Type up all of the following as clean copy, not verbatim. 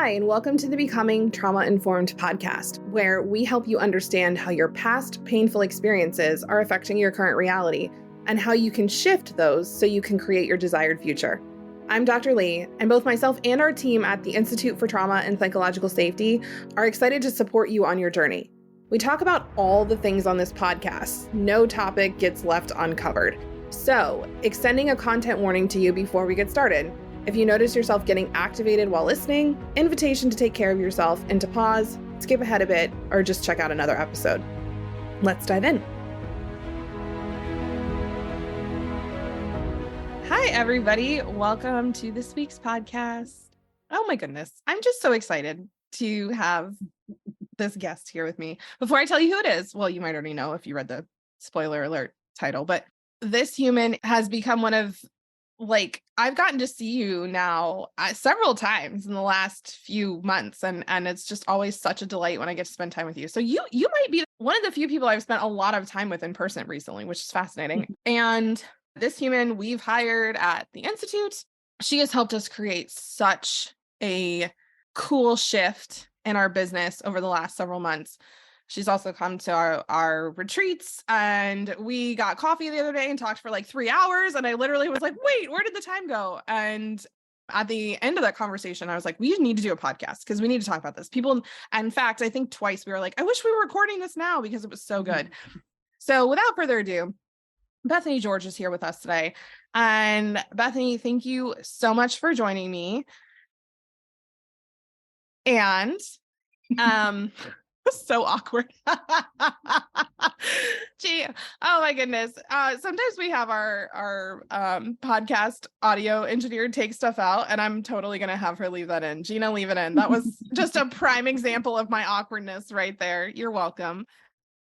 Hi, and welcome to the Becoming Trauma-Informed podcast, where we help you understand how your past painful experiences are affecting your current reality and how you can shift those so you can create your desired future. I'm Dr. Lee, and both myself and our team at the Institute for Trauma and Psychological Safety are excited to support you on your journey. We talk about all the things on this podcast. No topic gets left uncovered. So, extending a content warning to you before we get started. If you notice yourself getting activated while listening, invitation to take care of yourself and to pause, skip ahead a bit, or just check out another episode. Let's dive in. Hi, everybody. Welcome to this week's podcast. Oh my goodness. I'm just so excited to have this guest here with me. Before I tell you who it is, well, you might already know if you read the spoiler alert title, but this human has become one of I've gotten to see you now several times in the last few months, and it's just always such a delight when I get to spend time with you. So you might be one of the few people I've spent a lot of time with in person recently, which is fascinating. And this human we've hired at the Institute, she has helped us create such a cool shift in our business over the last several months. She's also come to our retreats, and we got coffee the other day and talked for like 3 hours. And I literally was like, wait, where did the time go? And at the end of that conversation, I was like, we need to do a podcast because we need to talk about this. People, and in fact, I think twice we were like, I wish we were recording this now because it was so good. So without further ado, Bethany George is here with us today. And Bethany, thank you so much for joining me. And, so awkward. Gee, oh my goodness. Sometimes we have our podcast audio engineer take stuff out, and I'm totally going to have her leave that in. Gina, leave it in. That was just a prime example of my awkwardness right there. You're welcome.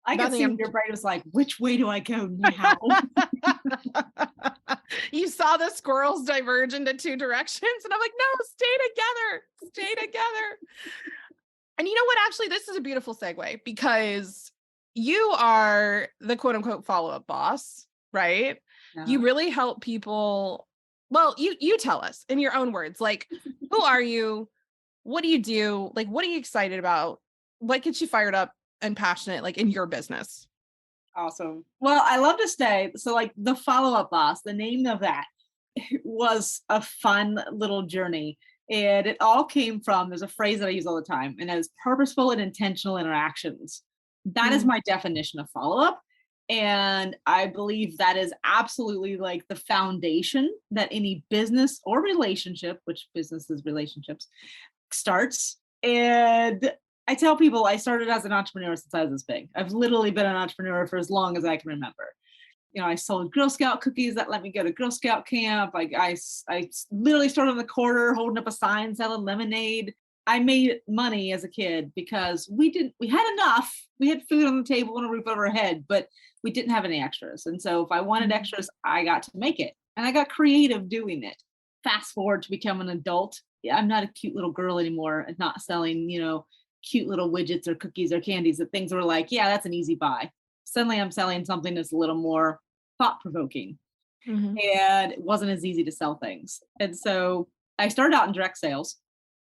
I can see your brain was like, which way do I go now? You saw the squirrels diverge into two directions, and I'm like, no, stay together. And you know what? Actually, this is a beautiful segue because you are the quote unquote follow-up boss, right? Yeah. You really help people. Well, you tell us in your own words, like, who are you? What do you do? Like, what are you excited about? What gets you fired up and passionate, like in your business? Awesome. Well, I love to stay. So like the follow-up boss, the name of that was a fun little journey. And it all came from, there's a phrase that I use all the time, and that is purposeful and intentional interactions. That is my definition of follow-up. And I believe that is absolutely like the foundation that any business or relationship, which business is relationships, starts. And I tell people I started as an entrepreneur since I was this big. I've literally been an entrepreneur for as long as I can remember. You know, I sold Girl Scout cookies that let me go to Girl Scout camp. I literally started on the corner holding up a sign selling lemonade. I made money as a kid because we had enough. We had food on the table and a roof over our head, but we didn't have any extras. And so if I wanted extras, I got to make it. And I got creative doing it. Fast forward to become an adult. I'm not a cute little girl anymore and not selling, cute little widgets or cookies or candies that things were like, yeah, that's an easy buy. Suddenly I'm selling something that's a little more thought-provoking. And it wasn't as easy to sell things. And so I started out in direct sales.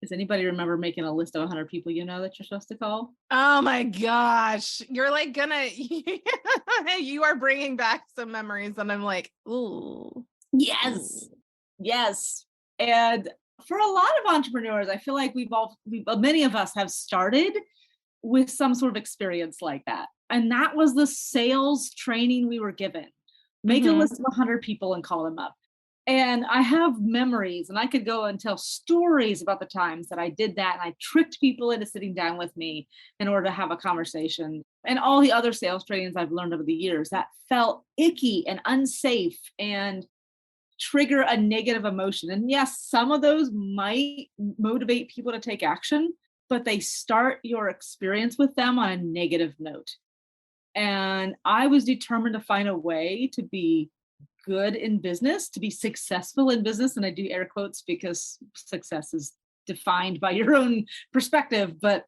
Does anybody remember making a list of 100 people that you're supposed to call? Oh my gosh. You're like you are bringing back some memories, and I'm like, ooh. Yes. And for a lot of entrepreneurs, I feel like many of us have started with some sort of experience like that. And that was the sales training we were given. Make a list of 100 people and call them up. And I have memories, and I could go and tell stories about the times that I did that. And I tricked people into sitting down with me in order to have a conversation. And all the other sales trainings I've learned over the years that felt icky and unsafe and trigger a negative emotion. And yes, some of those might motivate people to take action, but they start your experience with them on a negative note. And I was determined to find a way to be good in business, to be successful in business. And I do air quotes because success is defined by your own perspective. But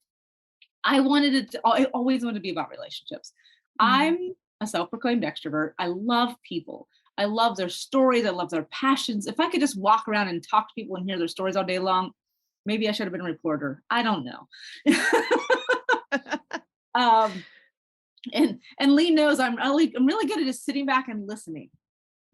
I always wanted to be about relationships. I'm a self-proclaimed extrovert. I love people. I love their stories. I love their passions. If I could just walk around and talk to people and hear their stories all day long, Maybe I should have been a reporter. I don't know. um, and Lee knows I'm really good at just sitting back and listening.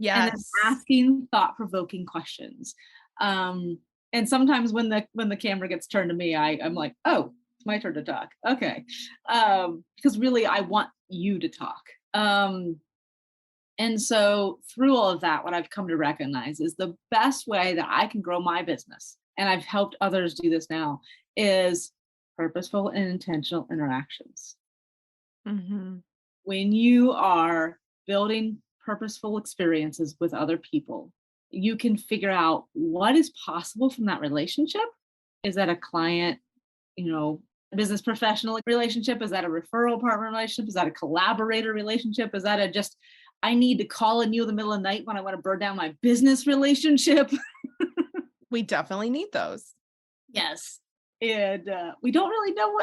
And then Yes. asking thought-provoking questions. And sometimes when the camera gets turned to me, I'm like, oh, it's my turn to talk. Okay. Because really I want you to talk. And so through all of that, what I've come to recognize is the best way that I can grow my business, and I've helped others do this now, is purposeful and intentional interactions. Mm-hmm. When you are building purposeful experiences with other people, you can figure out what is possible from that relationship. Is that a client, business professional relationship? Is that a referral partner relationship? Is that a collaborator relationship? Is that I need to call on you in the middle of the night when I want to burn down my business relationship? We definitely need those. Yes. And we don't really know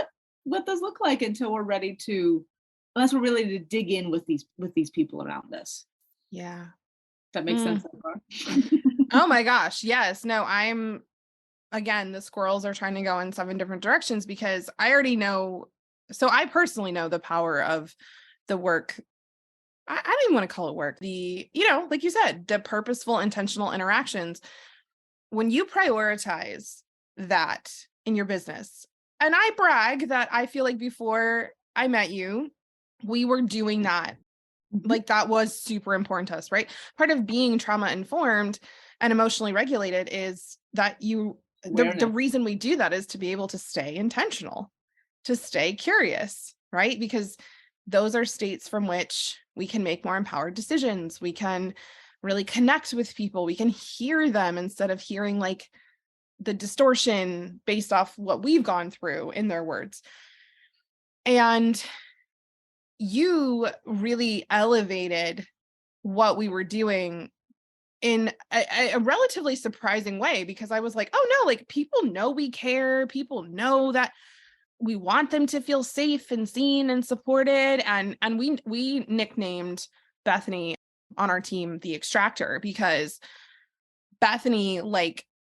what those look like until we're ready to dig in with these people around us. Yeah. That makes sense so far. Oh my gosh. Yes. No, again, the squirrels are trying to go in 7 different directions because I already know. So I personally know the power of the work. I don't even want to call it work. Like you said, the purposeful, intentional interactions. When you prioritize that in your business, and I brag that I feel like before I met you, we were doing that. Like that was super important to us, right? Part of being trauma informed and emotionally regulated is that the reason we do that is to be able to stay intentional, to stay curious, right? Because those are states from which we can make more empowered decisions. We can really connect with people. We can hear them instead of hearing like the distortion based off what we've gone through in their words. And you really elevated what we were doing in a relatively surprising way, because I was like, oh no, like people know we care. People know that we want them to feel safe and seen and supported. And we nicknamed Bethany on our team the Extractor, because Bethany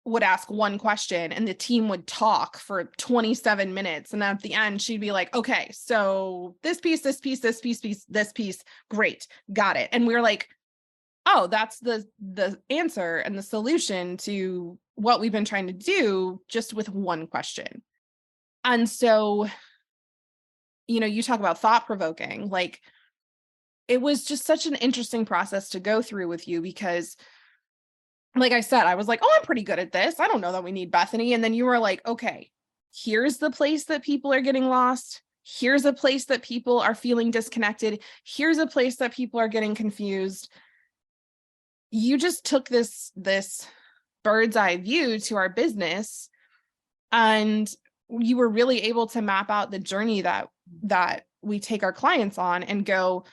would ask one question and the team would talk for 27 minutes. And at the end, she'd be like, okay, so this piece, this piece, great, got it. And we were like, oh, that's the answer and the solution to what we've been trying to do just with one question. And so, you talk about thought provoking, like it was just such an interesting process to go through with you, because like I said, I was like, oh, I'm pretty good at this. I don't know that we need Bethany. And then you were like, okay, here's the place that people are getting lost. Here's a place that people are feeling disconnected. Here's a place that people are getting confused. You just took this bird's eye view to our business, and you were really able to map out the journey that we take our clients on and go,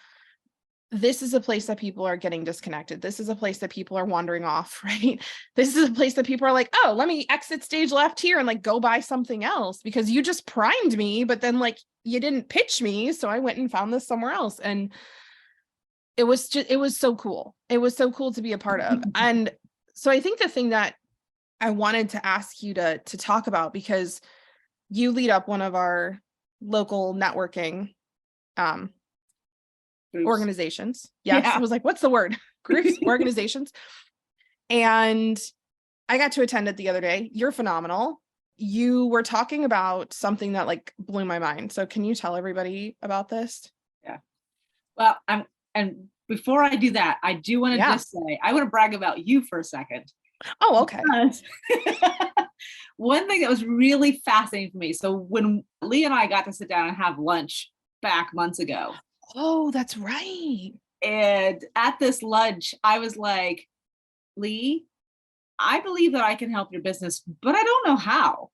this is a place that people are getting disconnected. This is a place that people are wandering off, right? This is a place that people are like, oh, let me exit stage left here and like go buy something else because you just primed me, but then like you didn't pitch me. So I went and found this somewhere else. And it was so cool. It was so cool to be a part of. And so I think the thing that I wanted to ask you to talk about, because you lead up one of our local networking organizations. Yes. Yeah. I was like, what's the word? Groups, organizations. And I got to attend it the other day. You're phenomenal. You were talking about something that like blew my mind. So can you tell everybody about this? Yeah. Well, and before I do that, I do want to just say, I want to brag about you for a second. Oh, okay. One thing that was really fascinating for me. So when Lee and I got to sit down and have lunch back months ago. Oh, that's right. And at this lunch, I was like, Lee, I believe that I can help your business, but I don't know how.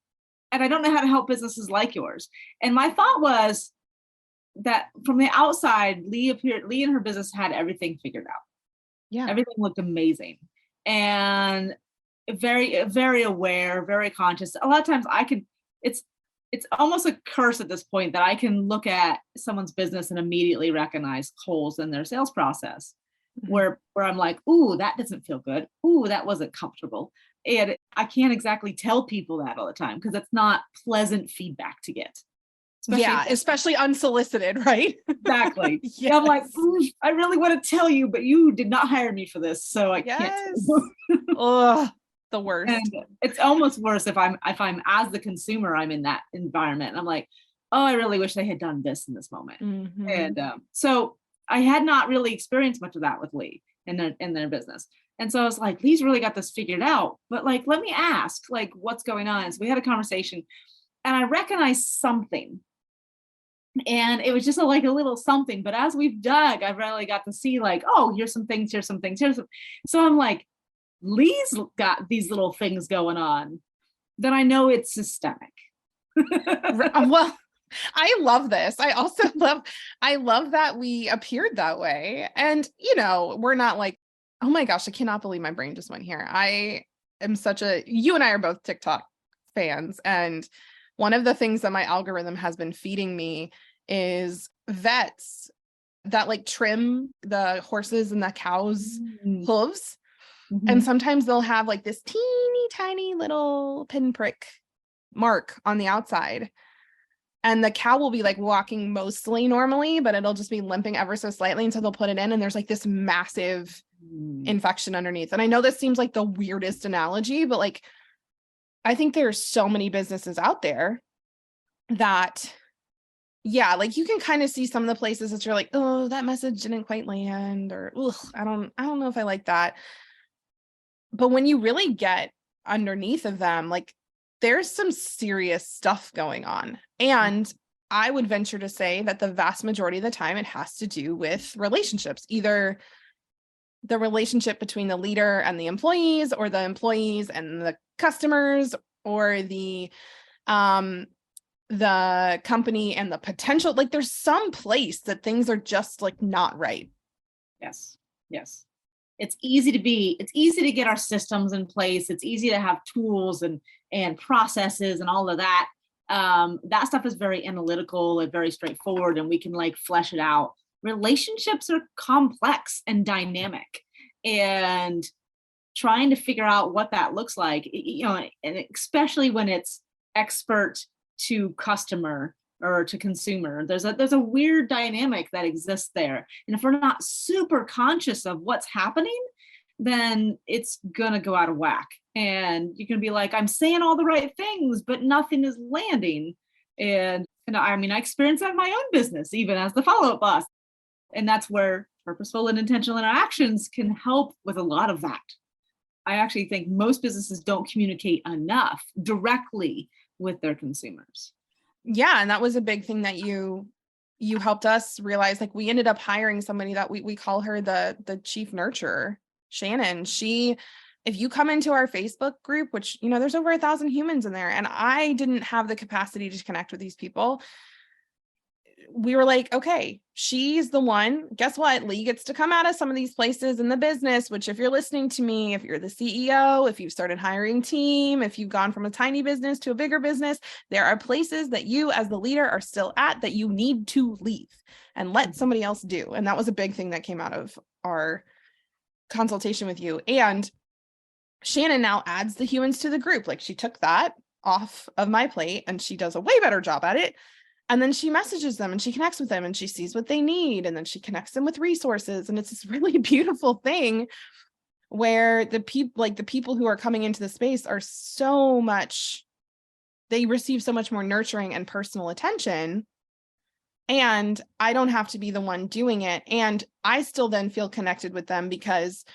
And I don't know how to help businesses like yours. And my thought was that from the outside, Lee and her business had everything figured out. Yeah. Everything looked amazing. And very, very aware, very conscious. A lot of times it's almost a curse at this point that I can look at someone's business and immediately recognize holes in their sales process. where I'm like, ooh, that doesn't feel good. Ooh, that wasn't comfortable. And I can't exactly tell people that all the time because it's not pleasant feedback to get. Especially unsolicited, right? Exactly. Yes. Yeah, I'm like, I really want to tell you, but you did not hire me for this, so I can't tell you. Oh, the worst. And it's almost worse if I'm as the consumer, I'm in that environment. And I'm like, oh, I really wish they had done this in this moment. Mm-hmm. And so I had not really experienced much of that with Lee in their business. And so I was like, Lee's really got this figured out, but like, let me ask, like, what's going on? So we had a conversation and I recognized something. And it was just a little something. But as we've dug, I've really got to see like, oh, here's some things, here's some things, So I'm like, Lee's got these little things going on. Then I know it's systemic. Well, I love this. I also love that we appeared that way. And, we're not like, oh my gosh, I cannot believe my brain just went here. I am you and I are both TikTok fans. And one of the things that my algorithm has been feeding me is vets that like trim the horses and the cows' hooves. Mm-hmm. And sometimes they'll have like this teeny tiny little pinprick mark on the outside. And the cow will be like walking mostly normally, but it'll just be limping ever so slightly. And so they'll put it in and there's like this massive infection underneath. And I know this seems like the weirdest analogy, but like, I think there's so many businesses out there that, like you can kind of see some of the places that you're like, oh, that message didn't quite land, or I don't know if I like that. But when you really get underneath of them, like there's some serious stuff going on. And I would venture to say that the vast majority of the time it has to do with relationships, either the relationship between the leader and the employees, or the employees and the customers, or the company and the potential. Like there's some place that things are just like not right. Yes. It's easy to get our systems in place. It's easy to have tools and processes and all of that. That stuff is very analytical and very straightforward, and we can like flesh it out. Relationships are complex and dynamic, and trying to figure out what that looks like, and especially when it's expert to customer or to consumer, there's a weird dynamic that exists there. And if we're not super conscious of what's happening, then it's gonna go out of whack. And you can be like, I'm saying all the right things, but nothing is landing. And I experienced that in my own business, even as the follow-up boss. And that's where purposeful and intentional interactions can help with a lot of that. I actually think most businesses don't communicate enough directly with their consumers. Yeah. And that was a big thing that you helped us realize. Like we ended up hiring somebody that we call her the chief nurturer, Shannon. If you come into our Facebook group, which, there's over 1,000 humans in there, and I didn't have the capacity to connect with these people. We were like, okay, she's the one. Guess what? Lee gets to come out of some of these places in the business, which if you're listening to me, if you're the CEO, if you've started hiring team, if you've gone from a tiny business to a bigger business, there are places that you as the leader are still at that you need to leave and let somebody else do. And that was a big thing that came out of our consultation with you. And Shannon now adds the humans to the group. Like she took that off of my plate and she does a way better job at it. And then she messages them and she connects with them and she sees what they need. And then she connects them with resources. And it's this really beautiful thing where the people who are coming into the space are they receive so much more nurturing and personal attention. And I don't have to be the one doing it. And I still then feel connected with them because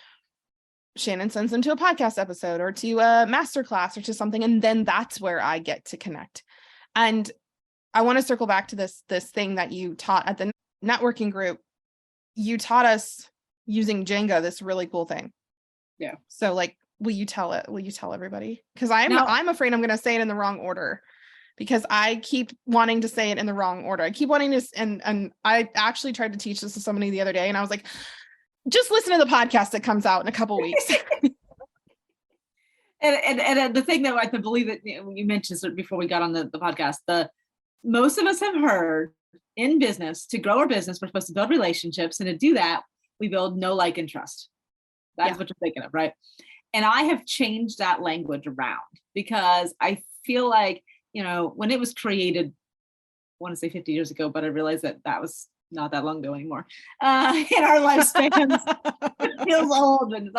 Shannon sends them to a podcast episode or to a masterclass or to something. And then that's where I get to connect. And I want to circle back to this thing that you taught at the networking group. You taught us using Jenga, this really cool thing. Yeah. So like, will you tell everybody? Because I'm afraid I'm going to say it in the wrong order because I keep wanting to say it in the wrong order. I keep wanting to, and I actually tried to teach this to somebody the other day and I was like, just listen to the podcast that comes out in a couple of weeks. and the thing that I believe that you mentioned before we got on the podcast, most of us have heard in business, to grow our business, we're supposed to build relationships. And to do that, we build know, like, and trust. That's what you're thinking of, right? And I have changed that language around because I feel like, when it was created, I want to say 50 years ago, but I realized that was not that long ago anymore. In our lifespans, it feels old. And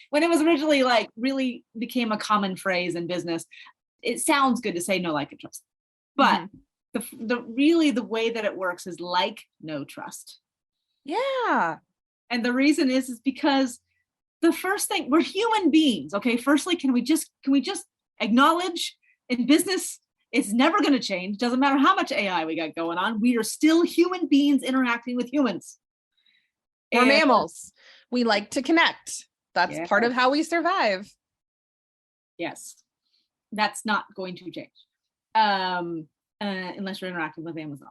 when it was originally like really became a common phrase in business, it sounds good to say know, like, and trust. But the way that it works is like, no, trust. Yeah. And the reason is because the first thing, we're human beings. Okay. Firstly, can we just acknowledge in business, it's never going to change. Doesn't matter how much AI we got going on. We are still human beings interacting with humans. We're mammals. We like to connect. That's part of how we survive. Yes. That's not going to change. Unless you're interacting with Amazon.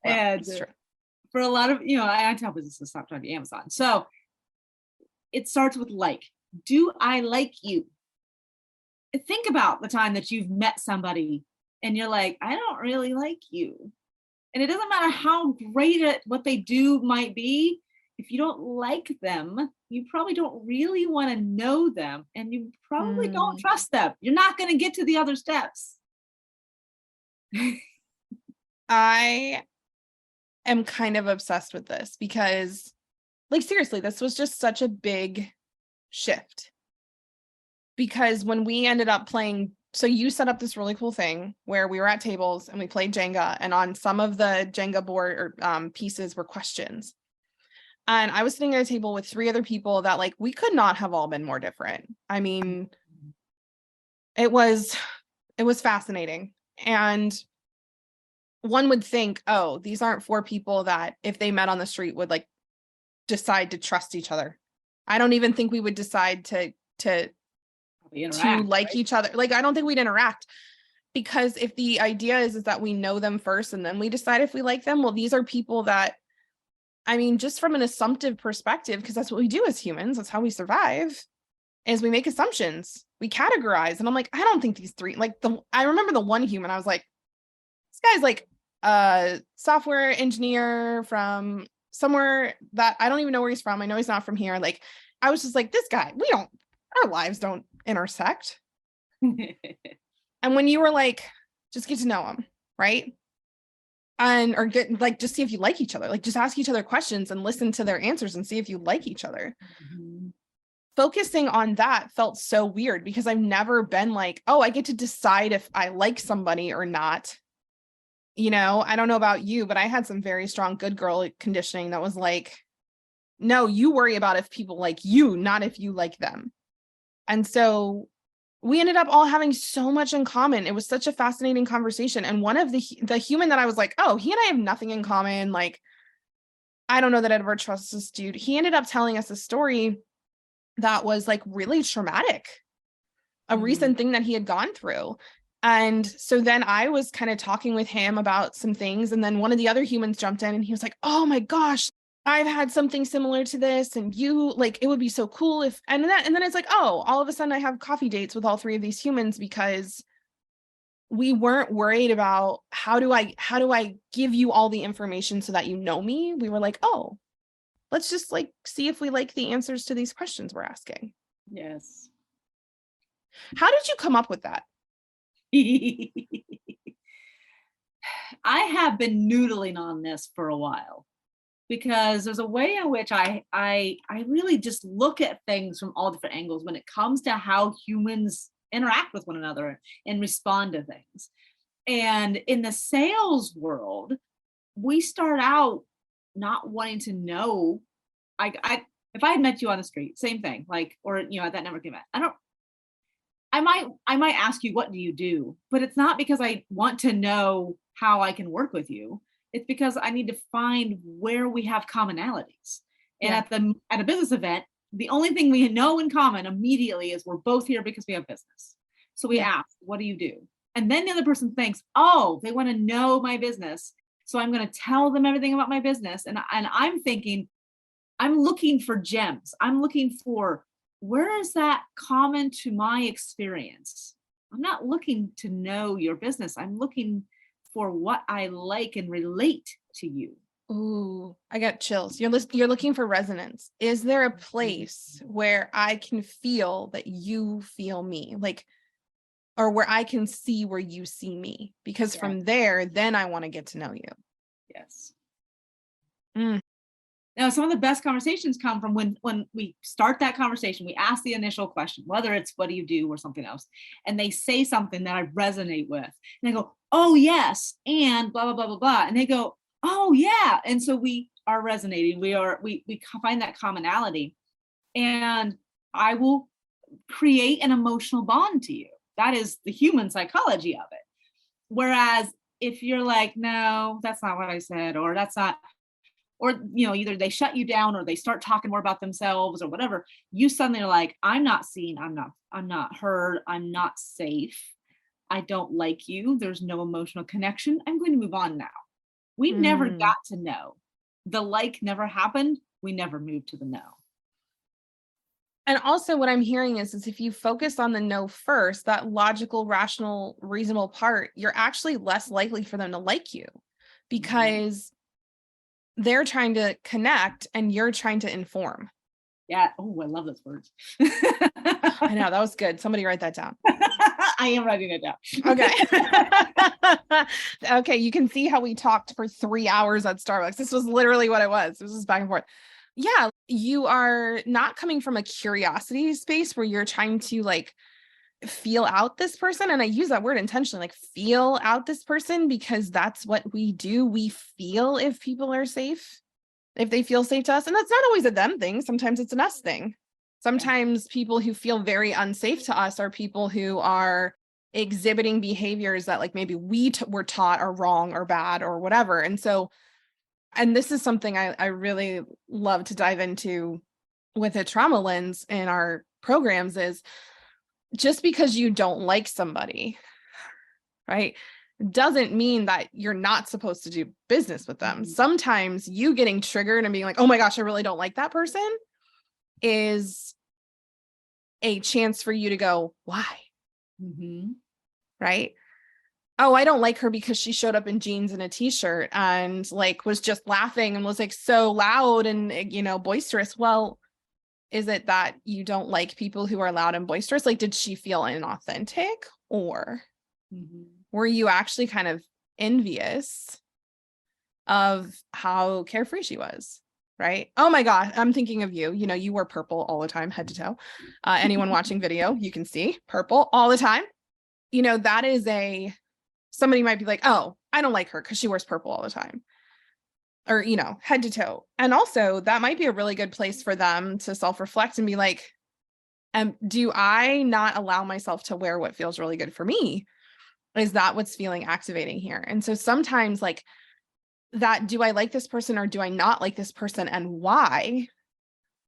And for a lot of, I tell businesses to stop trying to be Amazon. So it starts with like. Do I like you? Think about the time that you've met somebody and you're like, I don't really like you. And it doesn't matter how great at what they do might be. If you don't like them, you probably don't really want to know them, and you probably don't trust them. You're not going to get to the other steps. I am kind of obsessed with this because, like, seriously, this was just such a big shift. Because when we ended up playing, so you set up this really cool thing where we were at tables and we played Jenga, and on some of the Jenga board or pieces were questions. And I was sitting at a table with 3 other people that, like, we could not have all been more different. I mean, it was fascinating. And one would think, oh, these aren't 4 people that if they met on the street would like decide to trust each other. I don't even think we would decide to like each other. Like, I don't think we'd interact, because if the idea is that we know them first and then we decide if we like them, well, these are people that, I mean, just from an assumptive perspective, because that's what we do as humans, that's how we survive, is we make assumptions, we categorize. And I'm like, I don't think these 3, like, I remember the one human, I was like, this guy's like a software engineer from somewhere that I don't even know where he's from. I know he's not from here. Like, I was just like, this guy, our lives don't intersect. And when you were like, just get to know him, right? Or get like, just see if you like each other. Like, just ask each other questions and listen to their answers and see if you like each other. Focusing on that felt so weird because I've never been like, oh, I get to decide if I like somebody or not. I don't know about you, but I had some very strong good girl conditioning that was like, no, you worry about if people like you, not if you like them. And so we ended up all having so much in common. It was such a fascinating conversation. And one of the human that I was like, oh, he and I have nothing in common. Like, I don't know that I'd ever trust this dude. He ended up telling us a story that was like really traumatic, a recent thing that he had gone through. And so then I was kind of talking with him about some things. And then one of the other humans jumped in and he was like, oh my gosh, I've had something similar to this. And you, like, it would be so cool if, and then it's like, oh, all of a sudden I have coffee dates with all 3 of these humans because we weren't worried about how do I give you all the information so that you know me. We were like, oh, let's just like see if we like the answers to these questions we're asking. Yes. How did you come up with that? I have been noodling on this for a while because there's a way in which I really just look at things from all different angles when it comes to how humans interact with one another and respond to things. And in the sales world, we start out not wanting to know. If I had met you on the street, same thing, like, or at that networking event, I might ask you, what do you do? But it's not because I want to know how I can work with you. It's because I need to find where we have commonalities. And at a business event, the only thing we know in common immediately is we're both here because we have business. So we ask, what do you do? And then the other person thinks, oh, they want to know my business. So I'm going to tell them everything about my business. And I'm thinking, I'm looking for gems. I'm looking for, where is that common to my experience? I'm not looking to know your business. I'm looking for what I like and relate to you. Ooh, I got chills. You're looking for resonance. Is there a place where I can feel that you feel me? Like, or where I can see where you see me? Because Yeah. from there, then I want to get to know you. Yes. Mm. Now, some of the best conversations come from when we start that conversation, we ask the initial question, whether it's what do you do or something else, and they say something that I resonate with, and they go, oh yes, and blah blah blah blah blah, and they go, oh yeah, and so we are resonating. We find that commonality, and I will create an emotional bond to you. That is the human psychology of it. Whereas if you're like, no, that's not what I said, or that's not, or either they shut you down or they start talking more about themselves or whatever, you suddenly are like, I'm not seen, I'm not heard, I'm not safe, I don't like you, there's no emotional connection, I'm going to move on now. We never got to know. The like never happened, we never moved to the no. And also what I'm hearing is if you focus on the no first, that logical, rational, reasonable part, you're actually less likely for them to like you because they're trying to connect and you're trying to inform. Yeah. Oh, I love those words. I know, that was good. Somebody write that down. I am writing it down. Okay. Okay. You can see how we talked for 3 hours at Starbucks. This was literally what it was. This was back and forth. Yeah. You are not coming from a curiosity space where you're trying to like feel out this person. And I use that word intentionally, like feel out this person, because that's what we do. We feel if people are safe, if they feel safe to us. And that's not always a them thing. Sometimes it's an us thing. Sometimes people who feel very unsafe to us are people who are exhibiting behaviors that like maybe we were taught are wrong or bad or whatever. And so, and this is something I really love to dive into with a trauma lens in our programs is just because you don't like somebody, right, doesn't mean that you're not supposed to do business with them. Sometimes you getting triggered and being like, oh my gosh, I really don't like that person is a chance for you to go, why? Right? Oh, I don't like her because she showed up in jeans and a t-shirt and like was just laughing and was like so loud and, boisterous. Well, is it that you don't like people who are loud and boisterous? Like, did she feel inauthentic or were you actually kind of envious of how carefree she was? Right? Oh my God, I'm thinking of you. You wear purple all the time, head to toe. Anyone watching video, you can see purple all the time. That is somebody might be like, oh, I don't like her because she wears purple all the time. Or, head to toe. And also that might be a really good place for them to self-reflect and be like, do I not allow myself to wear what feels really good for me? Is that what's feeling activating here? And so sometimes like that, do I like this person or do I not like this person and why?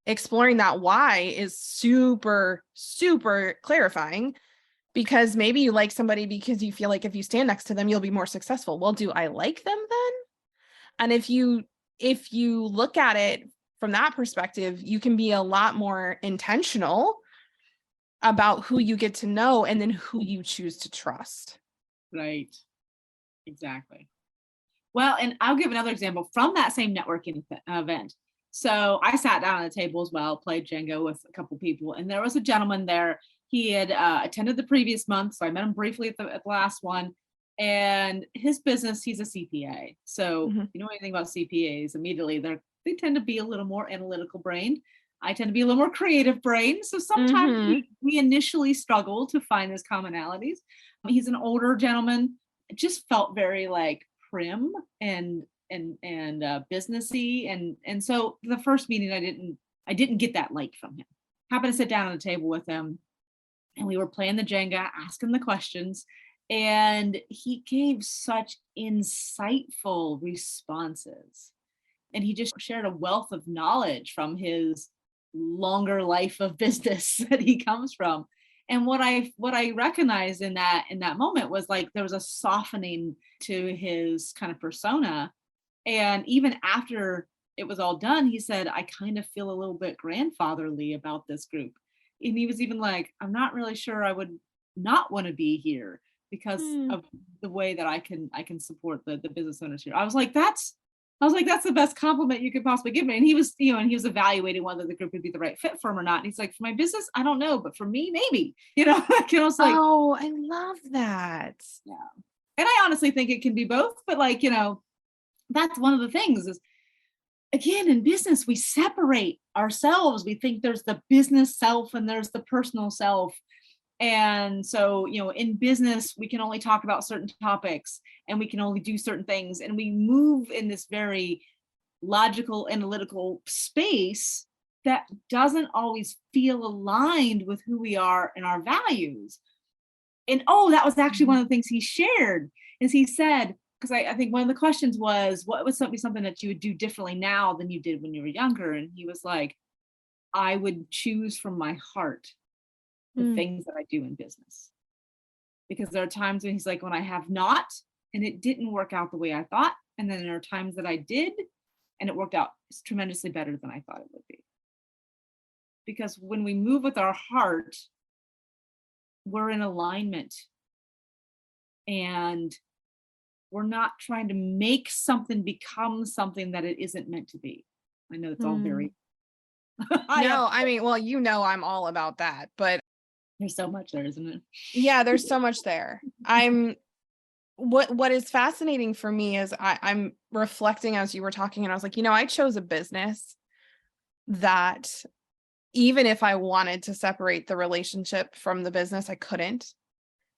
Exploring that why is super, super clarifying, because maybe you like somebody because you feel like if you stand next to them, you'll be more successful. Well, do I like them then? And if you look at it from that perspective, you can be a lot more intentional about who you get to know and then who you choose to trust. Right. Exactly. Well, and I'll give another example from that same networking event. So I sat down at a table as well, played Jenga with a couple people, and there was a gentleman there. He had attended the previous month, so I met him briefly at the last one. And his business, he's a CPA. So if you know anything about CPAs, immediately they tend to be a little more analytical brained. I tend to be a little more creative brain. So sometimes we initially struggle to find those commonalities. He's an older gentleman. It just felt very like prim and businessy. And so the first meeting I didn't get that like from him. Happened to sit down at a table with him and we were playing the Jenga, asking the questions. And he gave such insightful responses. And he just shared a wealth of knowledge from his longer life of business that he comes from. And what I recognized in that moment was like there was a softening to his kind of persona. And even after it was all done, he said, I kind of feel a little bit grandfatherly about this group. And he was even like, I'm not really sure I would not want to be here because of the way that I can support the business owners here. I was like, that's I was like, that's the best compliment you could possibly give me. And he was, and he was evaluating whether the group would be the right fit for him or not. And he's like, for my business, I don't know, but for me, maybe, like, I was like, oh, I love that. yeah. And I honestly think it can be both, but like, that's one of the things is, again, in business, we separate ourselves. We think there's the business self and there's the personal self. And so, in business, we can only talk about certain topics and we can only do certain things. And we move in this very logical, analytical space that doesn't always feel aligned with who we are and our values. And that was actually one of the things he shared is he said, because I think one of the questions was, what would something that you would do differently now than you did when you were younger? And he was like, I would choose from my heart the things that I do in business. Because there are times when he's like, when I have not, and it didn't work out the way I thought. And then there are times that I did, and it worked out tremendously better than I thought it would be. Because when we move with our heart, we're in alignment. And we're not trying to make something become something that it isn't meant to be. I know it's all very. No, I mean, well, I'm all about that, but there's so much there, isn't it? Yeah, there's so much there. What is fascinating for me is I'm reflecting as you were talking, and I was like, I chose a business that even if I wanted to separate the relationship from the business, I couldn't.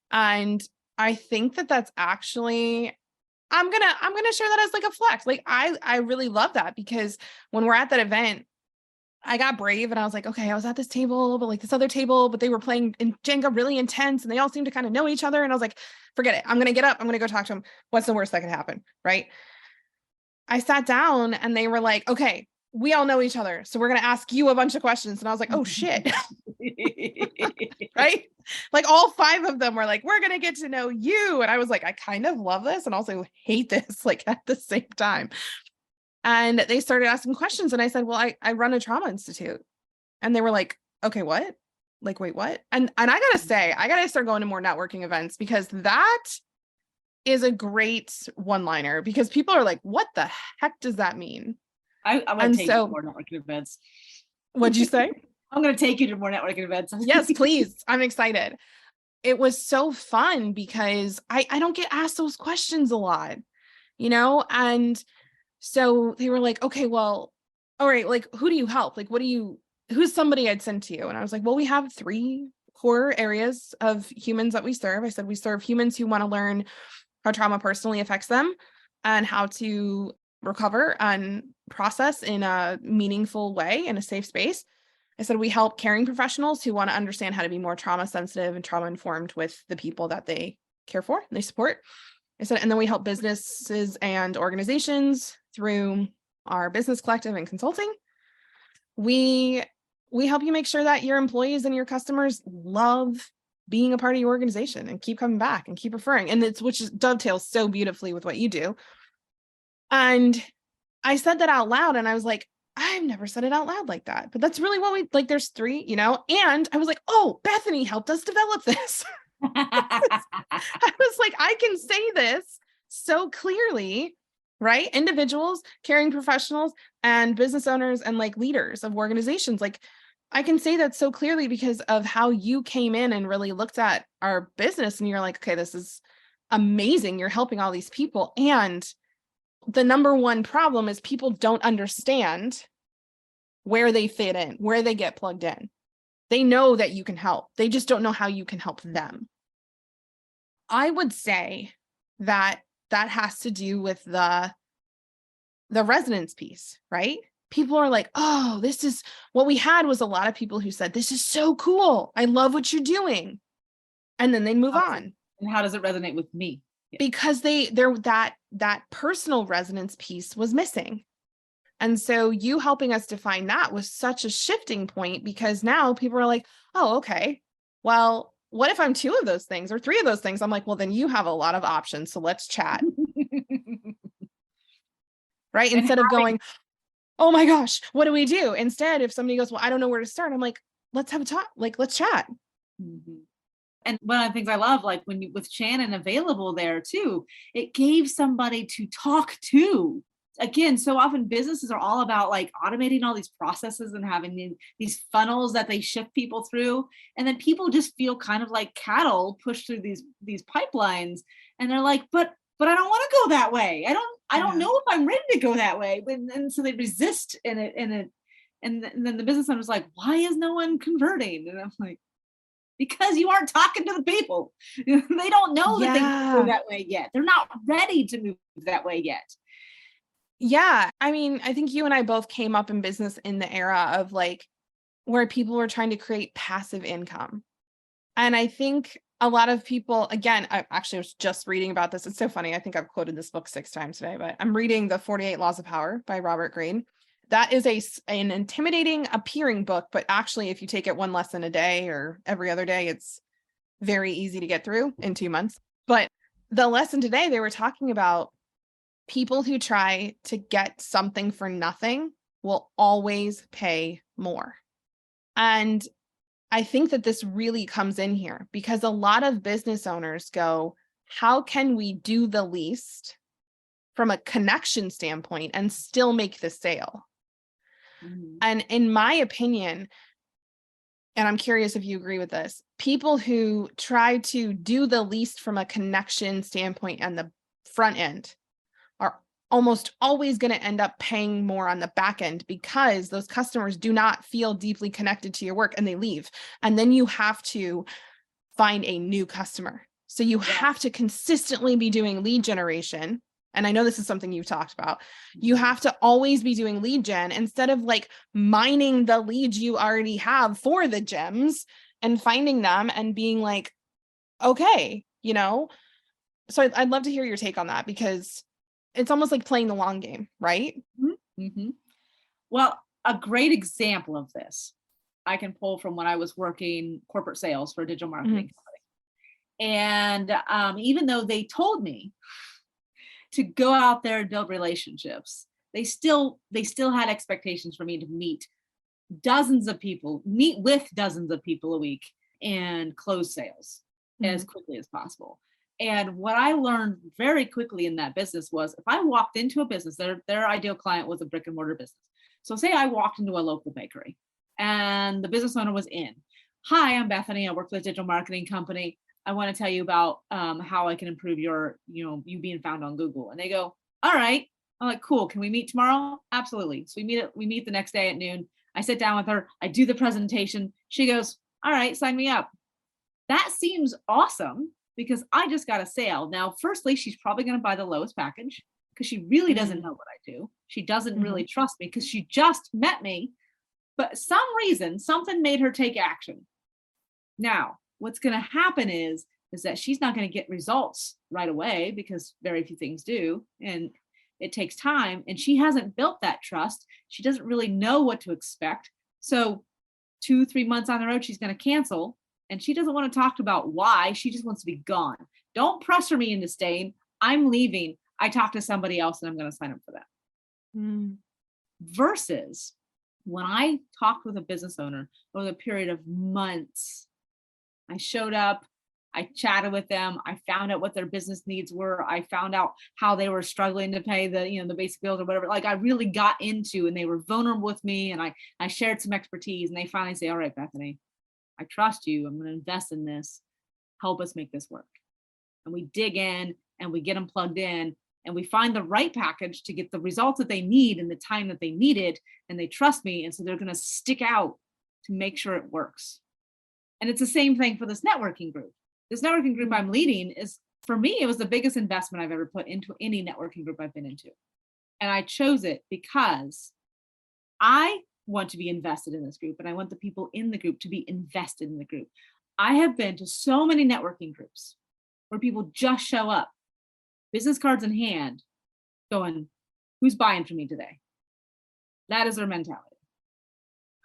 And I think that that's actually, I'm gonna share that as like a flex. Like I really love that, because when we're at that event, I got brave and I was like, okay, I was at this table, but like this other table, but they were playing in Jenga really intense and they all seemed to kind of know each other. And I was like, forget it. I'm going to get up. I'm going to go talk to them. What's the worst that could happen? Right. I sat down and they were like, okay, we all know each other, so we're going to ask you a bunch of questions. And I was like, oh shit. Right. Like all 5 of them were like, we're going to get to know you. And I was like, I kind of love this and also hate this, like at the same time. And they started asking questions. And I said, well, I run a trauma institute. And they were like, okay, what? Like, wait, what? And I gotta say, I gotta start going to more networking events, because that is a great one-liner, because people are like, what the heck does that mean? I'm going to take you to more networking events. What'd you say? I'm going to take you to more networking events. Yes, please. I'm excited. It was so fun because I don't get asked those questions a lot, and so they were like, okay, well, all right, like, who do you help? Like, who's somebody I'd send to you? And I was like, well, we have 3 core areas of humans that we serve. I said, we serve humans who want to learn how trauma personally affects them and how to recover and process in a meaningful way in a safe space. I said, we help caring professionals who want to understand how to be more trauma sensitive and trauma informed with the people that they care for and they support. I said, and then we help businesses and organizations through our business collective and consulting. We help you make sure that your employees and your customers love being a part of your organization and keep coming back and keep referring. And which dovetails so beautifully with what you do. And I said that out loud and I was like, I've never said it out loud like that, but that's really what we like. There's 3, and I was like, oh, Bethany helped us develop this. I was like, I can say this so clearly, right? Individuals, caring professionals, and business owners, and like leaders of organizations. Like, I can say that so clearly because of how you came in and really looked at our business and you're like, okay, this is amazing. You're helping all these people. And the number one problem is people don't understand where they fit in, where they get plugged in. They know that you can help. They just don't know how you can help them. I would say that has to do with the resonance piece, right? People are like, oh, this is what we had was a lot of people who said, this is so cool. I love what you're doing. And then they move on. And how does it resonate with me? Yeah. Because they're that personal resonance piece was missing. And so you helping us define that was such a shifting point, because now people are like, oh, okay, well, what if I'm 2 of those things or 3 of those things? I'm like, well, then you have a lot of options. So let's chat. Right. And instead of going, oh my gosh, what do we do? Instead, if somebody goes, well, I don't know where to start, I'm like, let's have a talk. Like, let's chat. Mm-hmm. And one of the things I love, like with Shannon available there too, it gave somebody to talk to. again, so often businesses are all about like automating all these processes and having these funnels that they shift people through. And then people just feel kind of like cattle pushed through these pipelines. And they're like, but I don't want to go that way. I don't know if I'm ready to go that way. And so they resist in it. And then the business owner's like, why is no one converting? And I'm like, because you aren't talking to the people. They don't know that they can go that way yet. They're not ready to move that way yet. Yeah. I mean, I think you and I both came up in business in the era of like where people were trying to create passive income. And I think a lot of people, again, I actually was just reading about this. It's so funny. I think I've quoted this book 6 times today, but I'm reading The 48 Laws of Power by Robert Greene. That is an intimidating appearing book, but actually if you take it one lesson a day or every other day, it's very easy to get through in 2 months. But the lesson today, they were talking about people who try to get something for nothing will always pay more. And I think that this really comes in here because a lot of business owners go, how can we do the least from a connection standpoint and still make the sale? Mm-hmm. And in my opinion, and I'm curious if you agree with this, people who try to do the least from a connection standpoint and the front end are almost always going to end up paying more on the back end because those customers do not feel deeply connected to your work and they leave. And then you have to find a new customer. So you have to consistently be doing lead generation. And I know this is something you've talked about. You have to always be doing lead gen instead of like mining the leads you already have for the gems and finding them and being like, okay, you know? So I'd love to hear your take on that because it's almost like playing the long game, right? Mm-hmm. Well, a great example of this I can pull from when I was working corporate sales for a digital marketing company. And even though they told me to go out there and build relationships, they still had expectations for me to meet with dozens of people a week and close sales as quickly as possible. And what I learned very quickly in that business was if I walked into a business, their ideal client was a brick and mortar business. So say I walked into a local bakery and the business owner was in. Hi, I'm Bethany. I work for a digital marketing company. I want to tell you about how I can improve you being found on Google. And they go, all right. I'm like, cool. Can we meet tomorrow? Absolutely. So we meet the next day at noon. I sit down with her. I do the presentation. She goes, all right, sign me up. That seems awesome because I just got a sale. Now, firstly, she's probably going to buy the lowest package because she really doesn't know what I do. She doesn't really trust me because she just met me. But some reason, something made her take action. Now, what's going to happen is that she's not going to get results right away because very few things do. And it takes time. And she hasn't built that trust. She doesn't really know what to expect. So 2-3 months on the road, she's going to cancel. And she doesn't want to talk about why. She just wants to be gone. Don't pressure me into staying. I'm leaving. I talked to somebody else and I'm going to sign up for that. Versus when I talked with a business owner over the period of months, I showed up, I chatted with them, I found out what their business needs were. I found out how they were struggling to pay the basic bills or whatever. Like I really got into, and they were vulnerable with me, and I shared some expertise, and they finally say, all right, Bethany, I trust you. I'm going to invest in this. Help us make this work. And we dig in and we get them plugged in and we find the right package to get the results that they need in the time that they need it. And they trust me. And so they're going to stick out to make sure it works. And it's the same thing for this networking group. This networking group I'm leading is, for me, it was the biggest investment I've ever put into any networking group I've been into. And I chose it because I want to be invested in this group and I want the people in the group to be invested in the group. I have been to so many networking groups where people just show up, business cards in hand, going, who's buying from me today? That is their mentality.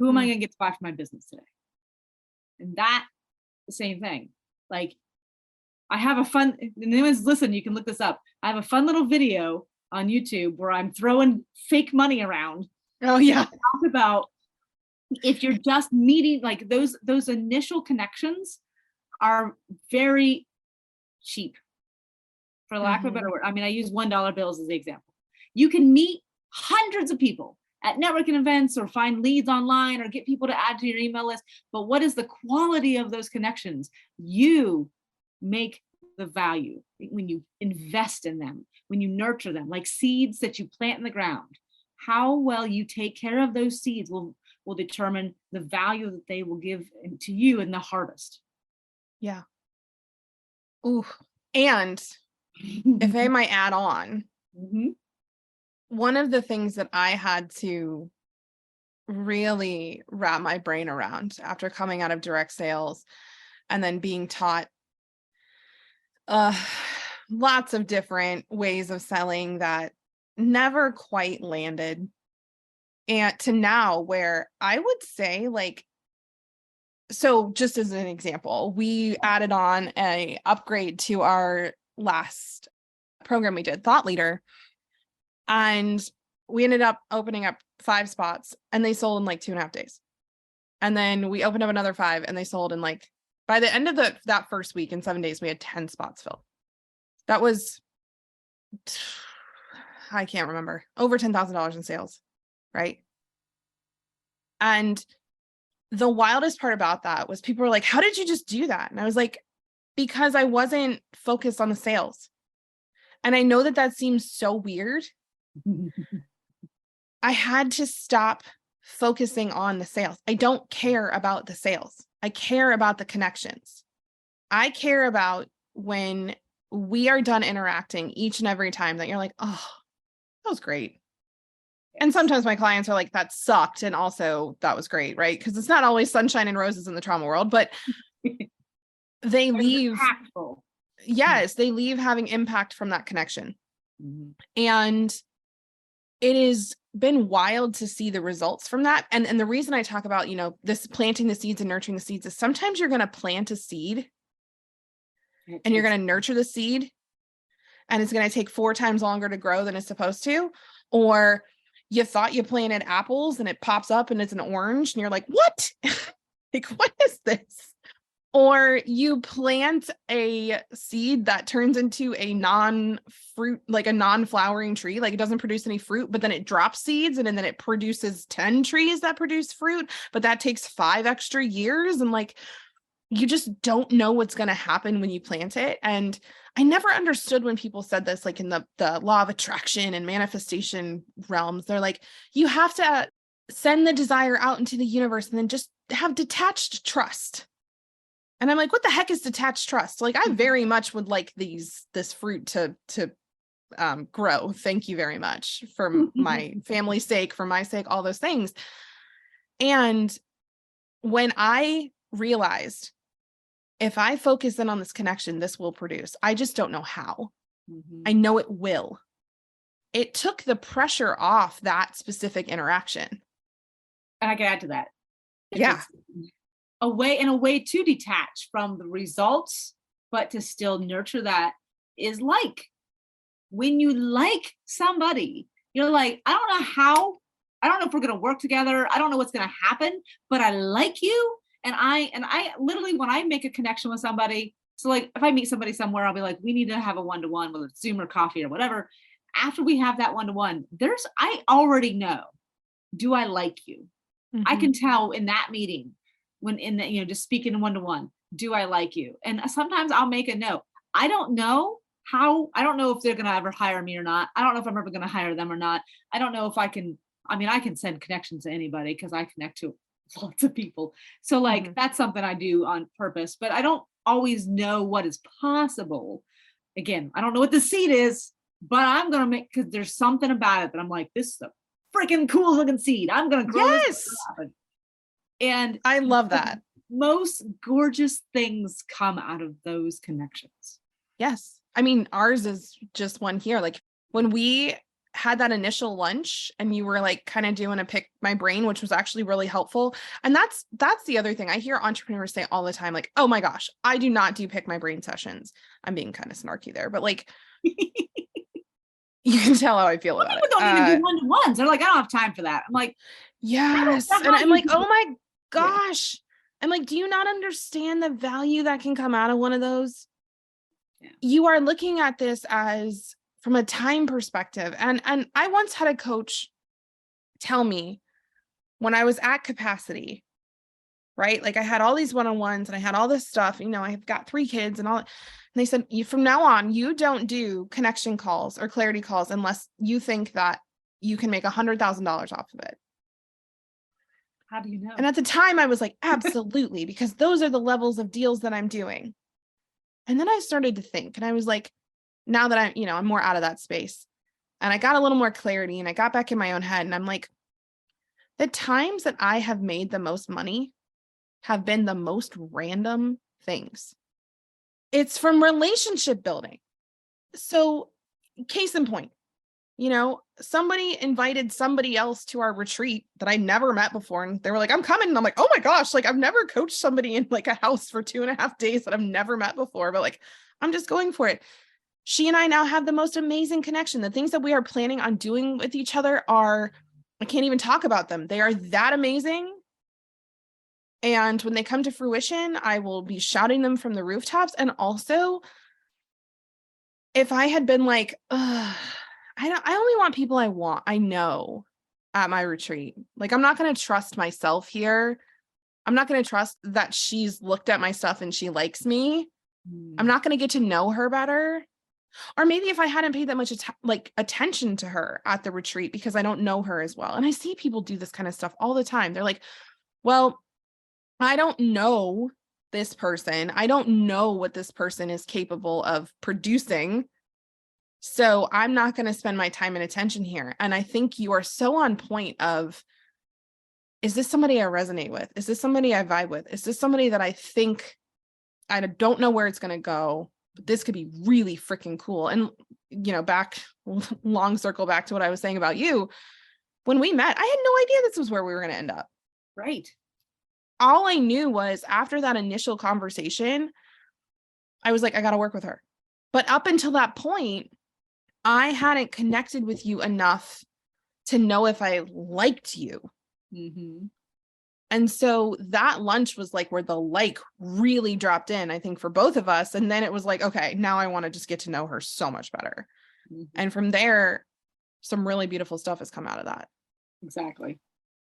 Who am I going to get to buy from my business today? And that, the same thing. Like, I have a fun, and anyone's listen, you can look this up. I have a fun little video on YouTube where I'm throwing fake money around. Oh yeah. Talk about if you're just meeting, like those initial connections are very cheap, for lack of a better word. I mean, I use $1 bills as the example. You can meet hundreds of people at networking events or find leads online or get people to add to your email list. But what is the quality of those connections? You make the value when you invest in them, when you nurture them, like seeds that you plant in the ground. How well you take care of those seeds will determine the value that they will give to you in the harvest. Yeah. Ooh. And if I might add on, one of the things that I had to really wrap my brain around after coming out of direct sales and then being taught lots of different ways of selling that never quite landed, and to now where I would say, like, so just as an example, we added on a upgrade to our last program we did, Thought Leader, and we ended up opening up 5 spots and they sold in like 2.5 days. And then we opened up another 5 and they sold in like, by the end of that first week, in 7 days, we had 10 spots filled. That was, I can't remember, over $10,000 in sales, right? And the wildest part about that was people were like, how did you just do that? And I was like, because I wasn't focused on the sales. And I know that seems so weird. I had to stop focusing on the sales. I don't care about the sales. I care about the connections. I care about when we are done interacting each and every time that you're like, oh, that was great. And sometimes my clients are like, that sucked. And also that was great, right? Because it's not always sunshine and roses in the trauma world, but they leave. Impactful. Yes, they leave having impact from that connection. And it has been wild to see the results from that. And the reason I talk about, this planting the seeds and nurturing the seeds is sometimes you're going to plant a seed and you're going to nurture the seed and it's going to take 4 times longer to grow than it's supposed to. Or you thought you planted apples and it pops up and it's an orange and you're like, what? Like, what is this? Or you plant a seed that turns into a non-fruit, like a non-flowering tree, like it doesn't produce any fruit, but then it drops seeds and then it produces 10 trees that produce fruit, but that takes 5 extra years. And like, you just don't know what's going to happen when you plant it. And I never understood when people said this, like in the law of attraction and manifestation realms, they're like, you have to send the desire out into the universe and then just have detached trust. And I'm like, what the heck is detached trust? Like, I very much would like this fruit to grow. Thank you very much for my family's sake, for my sake, all those things. And when I realized, if I focus in on this connection, this will produce. I just don't know how. I know it will. It took the pressure off that specific interaction. And I can add to that. Yeah. A way to detach from the results, but to still nurture that is like when you like somebody, you're like, I don't know how, I don't know if we're going to work together. I don't know what's going to happen, but I like you. And I literally, when I make a connection with somebody, so like if I meet somebody somewhere, I'll be like, we need to have a one-to-one, whether it's Zoom or coffee or whatever. After we have that one-to-one, I already know, do I like you? I can tell in that meeting, when in the, just speaking one-to-one, do I like you? And sometimes I'll make a note. I don't know if they're going to ever hire me or not. I don't know if I'm ever going to hire them or not. I don't know if I can send connections to anybody because I connect to lots of people. So like, that's something I do on purpose, but I don't always know what is possible. Again, I don't know what the seed is, but I'm going to make, because there's something about it that I'm like, this is a freaking cool looking seed. I'm going to grow this. And I love that. Most gorgeous things come out of those connections. Yes. I mean, ours is just one here. Like when we had that initial lunch and you were like kind of doing a pick my brain, which was actually really helpful. And that's the other thing I hear entrepreneurs say all the time, like, oh my gosh, I do not do pick my brain sessions. I'm being kind of snarky there, but like, you can tell how I feel about it. People don't even do one-to-ones. They're like, I don't have time for that. I'm like, yes. And I'm like, oh my gosh. Yeah. I'm like, do you not understand the value that can come out of one of those? Yeah. You are looking at this as from a time perspective. And I once had a coach tell me when I was at capacity, right? Like I had all these one-on-ones and I had all this stuff, I've got 3 kids and all. And they said, from now on, you don't do connection calls or clarity calls unless you think that you can make $100,000 off of it. How do you know? And at the time I was like, absolutely, because those are the levels of deals that I'm doing. And then I started to think, and I was like, now that I'm more out of that space and I got a little more clarity and I got back in my own head, and I'm like, the times that I have made the most money have been the most random things. It's from relationship building. So case in point, somebody invited somebody else to our retreat that I never met before. And they were like, I'm coming. And I'm like, oh my gosh, like I've never coached somebody in like a house for 2.5 days that I've never met before, but like, I'm just going for it. She and I now have the most amazing connection. The things that we are planning on doing with each other I can't even talk about them. They are that amazing. And when they come to fruition, I will be shouting them from the rooftops. And also, if I had been like, I only want people I know at my retreat. Like, I'm not going to trust myself here. I'm not going to trust that she's looked at my stuff and she likes me. I'm not going to get to know her better. Or maybe if I hadn't paid that much attention to her at the retreat because I don't know her as well. And I see people do this kind of stuff all the time. They're like, well, I don't know this person. I don't know what this person is capable of producing. So I'm not going to spend my time and attention here. And I think you are so on point of, is this somebody I resonate with? Is this somebody I vibe with? Is this somebody that I think I don't know where it's going to go, but this could be really freaking cool. And, long circle back to what I was saying about you. When we met, I had no idea this was where we were going to end up. Right. All I knew was after that initial conversation, I was like, I got to work with her. But up until that point, I hadn't connected with you enough to know if I liked you. Mm-hmm. And so that lunch was like where the like really dropped in, I think, for both of us. And then it was like, okay, now I want to just get to know her so much better. Mm-hmm. And from there, some really beautiful stuff has come out of that. Exactly.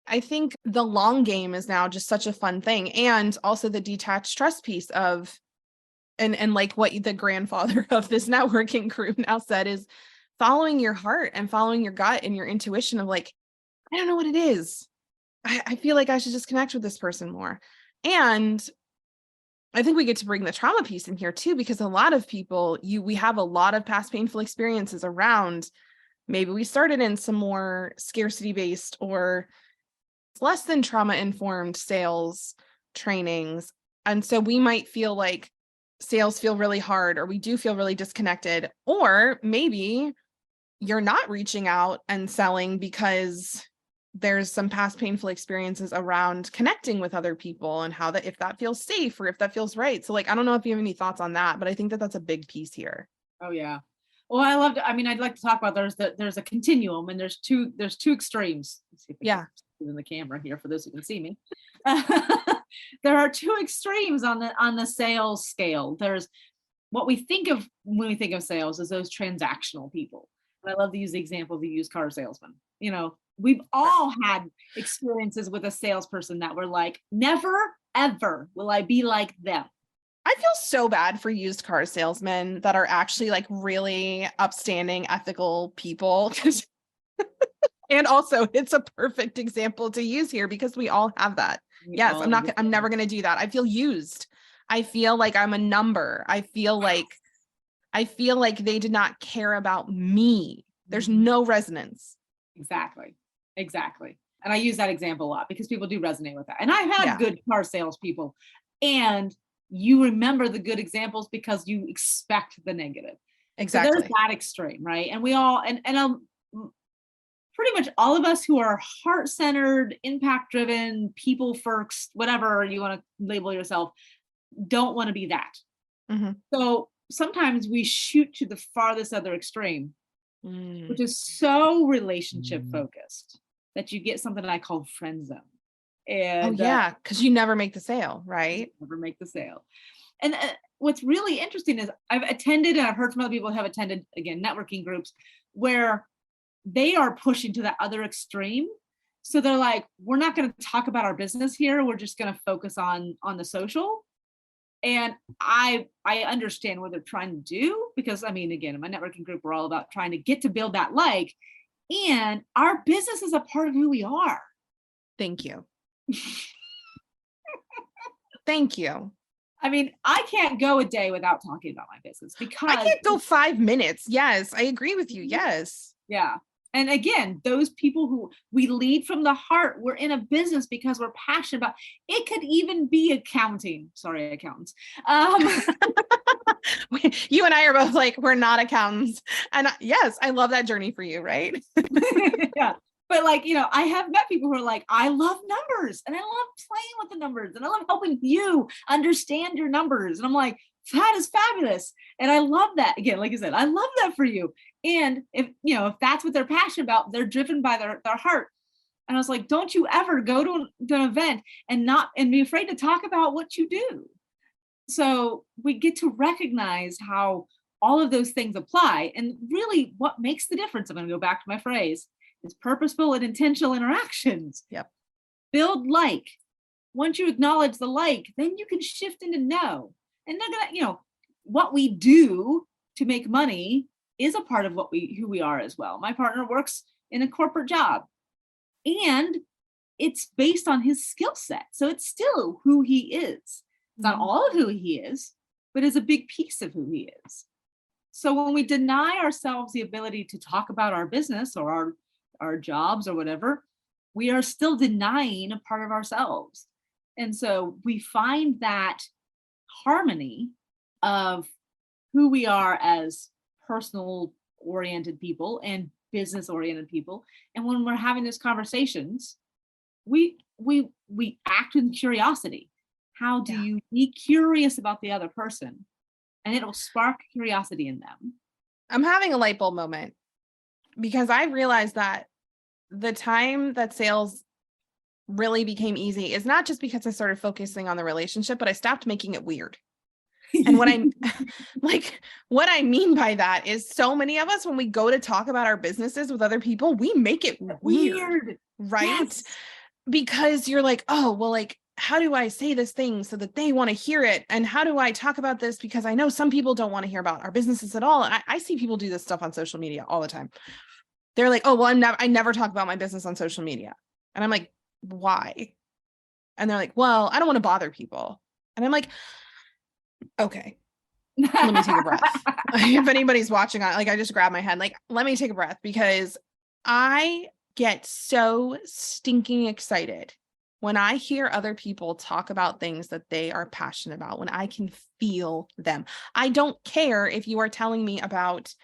I think the long game is now just such a fun thing. And also the detached trust piece of, and like what the grandfather of this networking crew now said is following your heart and following your gut and your intuition of like, I don't know what it is. I feel like I should just connect with this person more. And I think we get to bring the trauma piece in here too, because a lot of people, we have a lot of past painful experiences around. Maybe we started in some more scarcity-based or less than trauma-informed sales trainings. And so we might feel like sales feel really hard, or we do feel really disconnected, or maybe you're not reaching out and selling because there's some past painful experiences around connecting with other people and how that, if that feels safe or if that feels right. So like, I don't know if you have any thoughts on that, but I think that that's a big piece here. Oh yeah. Well, I'd like to talk about, there's a continuum and there's two extremes. Let's see if I can in the camera here for those who can see me. There are 2 extremes on the sales scale. There's what we think of when we think of sales as those transactional people. And I love to use the example of the used car salesman. We've all had experiences with a salesperson that were like, never, ever will I be like them. I feel so bad for used car salesmen that are actually like really upstanding, ethical people. And also it's a perfect example to use here because we all have that. Yes, I'm never going to do that. I feel used. I feel like I'm a number. I feel like they did not care about me. There's no resonance. Exactly. And I use that example a lot because people do resonate with that. And I've had good car salespeople, and you remember the good examples because you expect the negative. Exactly. So there's that extreme, right? And we all, and pretty much all of us who are heart-centered, impact-driven, people first, whatever you want to label yourself, don't want to be that. Mm-hmm. So sometimes we shoot to the farthest other extreme, which is so relationship focused that you get something I call friend zone. And because you never make the sale, right? Never make the sale. And what's really interesting is I've attended, and I've heard from other people who have attended, again, networking groups where they are pushing to that other extreme. So they're like, we're not going to talk about our business here. We're just going to focus on the social. And I understand what they're trying to do, because I mean, again, in my networking group, we're all about trying to get to build that like, and our business is a part of who we are. Thank you. Thank you. I mean, I can't go a day without talking about my business, because I can't go 5 minutes. Yes, I agree with you. Yes. Yeah. And again, those people who we lead from the heart, we're in a business because we're passionate about it. Could even be accounting. Sorry, accountants. You and I are both like, we're not accountants. And yes, I love that journey for you, right? Yeah. But like, I have met people who are like, I love numbers and I love playing with the numbers and I love helping you understand your numbers. And I'm like, that is fabulous. And I love that. Again, like I said, I love that for you. And if that's what they're passionate about, they're driven by their heart. And I was like, don't you ever go to an event and be afraid to talk about what you do. So we get to recognize how all of those things apply. And really what makes the difference, I'm going to go back to my phrase, is purposeful and intentional interactions. Yep. Build like. Once you acknowledge the like, then you can shift into know. And they're gonna, what we do to make money is a part of who we are as well. My partner works in a corporate job, and it's based on his skill set. So it's still who he is. It's not all of who he is, but it's a big piece of who he is. So when we deny ourselves the ability to talk about our business or our jobs or whatever, we are still denying a part of ourselves. And so we find that harmony of who we are as personal oriented people and business oriented people. And when we're having those conversations, we act with curiosity. How do you be curious about the other person? And it'll spark curiosity in them. I'm having a light bulb moment, because I realized that the time that sales really became easy is not just because I started focusing on the relationship, but I stopped making it weird. And what I mean by that is, so many of us, when we go to talk about our businesses with other people, we make it weird, right? Yes. Because you're like, oh, well, like, how do I say this thing so that they want to hear it? And how do I talk about this? Because I know some people don't want to hear about our businesses at all. And I see people do this stuff on social media all the time. They're like, oh, well, I never talk about my business on social media. And I'm like, why? And they're like, well, I don't want to bother people. And I'm like, okay, let me take a breath. If anybody's watching, I just grab my head, like, let me take a breath, because I get so stinking excited when I hear other people talk about things that they are passionate about, when I can feel them. I don't care if you are telling me about